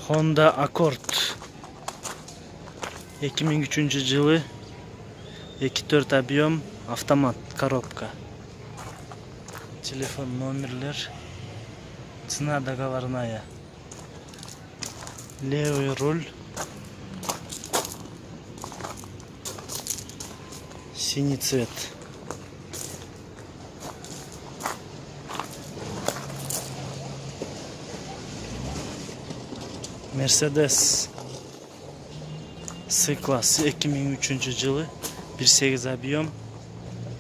Honda Accord 2003 жылы 2.4 объем автомат коробка. Телефон номерлер. Цена договорная. Левый руль. Синий цвет. Mercedes C-класс 2003 жылы 1.8 объем.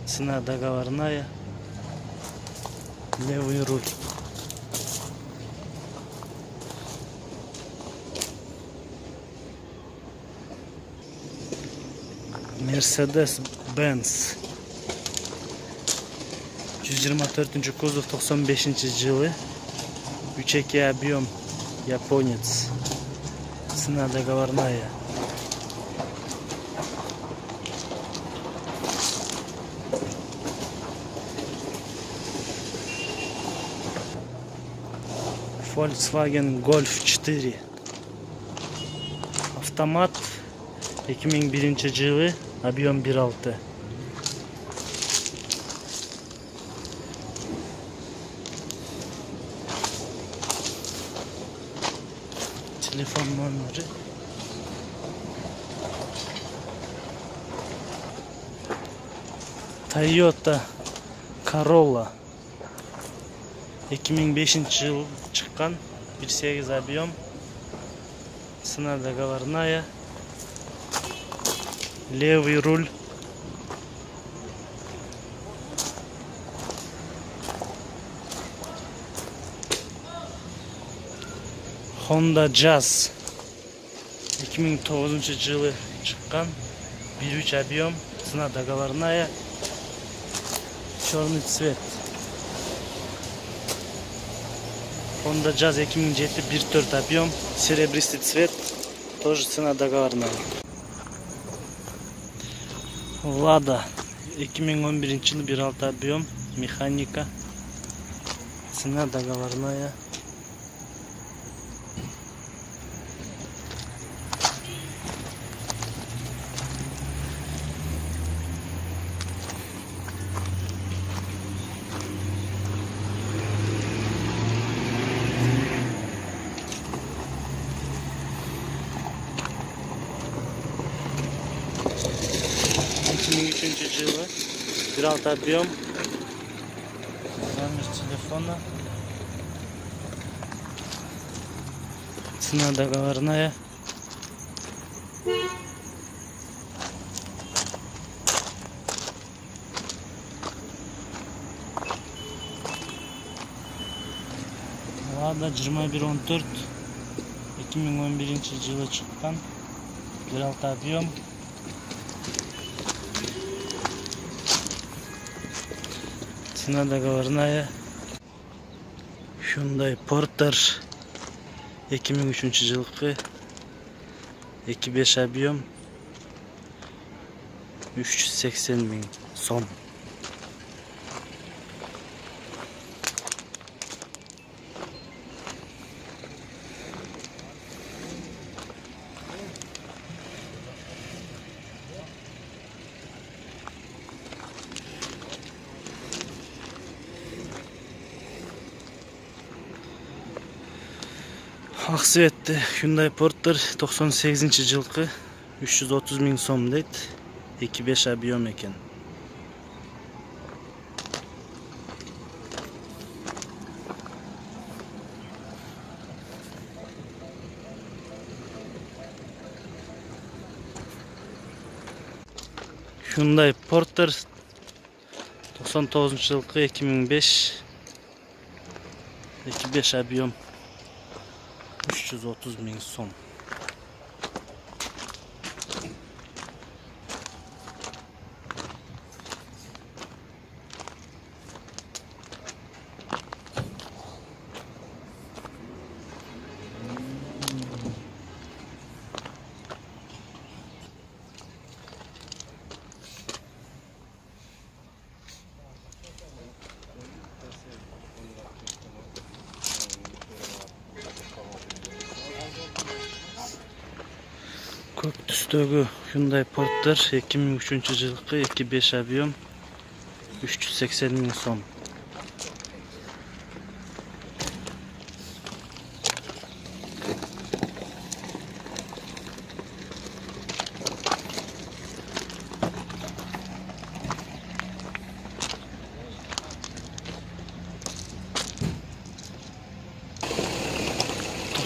Цена договорная. Левый руль. Mercedes-Benz 124 кузов 95 жылы 3.2 объем. Японец. Цена договорная. Volkswagen Golf 4 автомат 2001 жылы объем 1.6. Телефон номері. Toyota Corolla 2005 жыл шыққан 1.8 объем. Цена договорная. Левый руль. Honda Jazz 2009 жылы шыққан 1.3 объем. Цена договорная. Черный цвет. Honda Jazz 2007 1.4 объем. Серебристый цвет. Тоже цена договорная. Lada 2011 жылы 1.6 объем. Механика. Цена договорная. Жылы 1.6 объем. Номер телефона. Цена договорная. Lada 2114 2011 жылы шыққан 1.6 объем. Цена договорная. Hyundai Porter 2003 жылғы 2.5 объем 380 000 сом. Ақсветті Hyundai Porter 98 жылғы 330 000 сом дейді. 2.5 объем екен. Hyundai Porter 99 жылғы 2005 2.5 объем 330 000 сом. Көк түстөгү Hyundai Porter 2003 жылкы 2.5 объем 380 000 сом.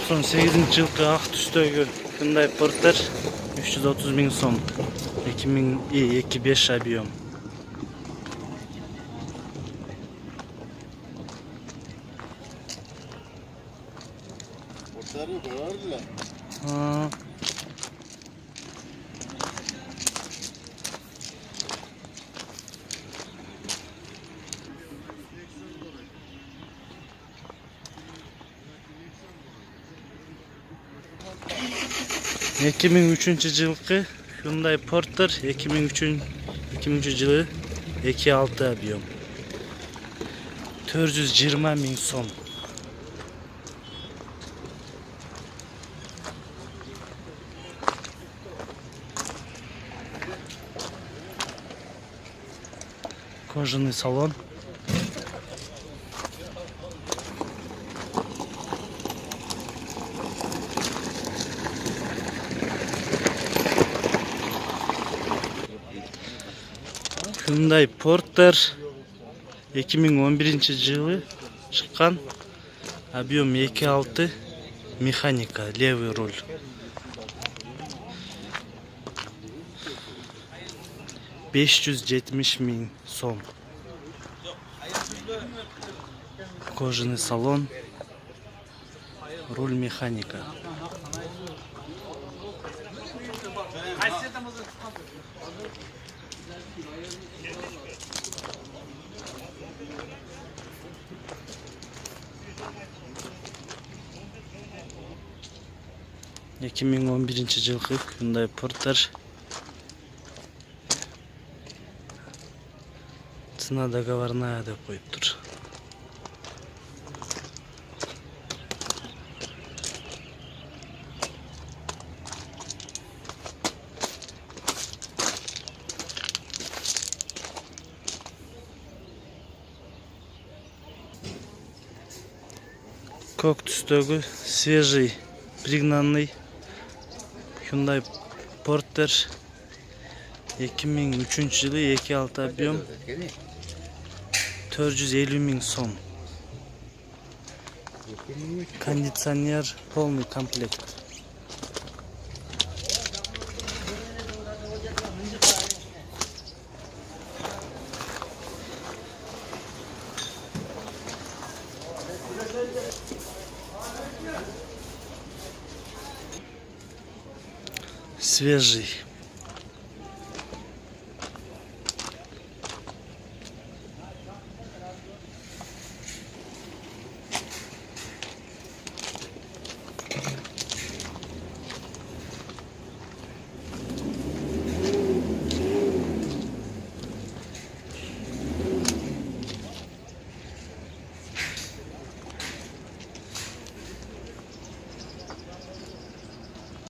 Son 8. жылкы ак түстөгү Hyundai Porter 330 000 сом. 2.5 объем. А 2003 жылкы Hyundai Porter 2003 жылы 2.6 объем 420 000 сом. Кожаный салон. Hyundai Porter 2011 жылы чыккан, объем 2.6, механика, левый руль. $570 000 сом. Кожаный салон, руль механика. Эки миң он биринчи жылкы Hyundai Porter цена договорная деп коюптур. Көк түстөгү свежий пригнанный Hyundai Porter 2003 жылы 2.6 объем 450 000 сом. Кондиционер полный комплект. Свежий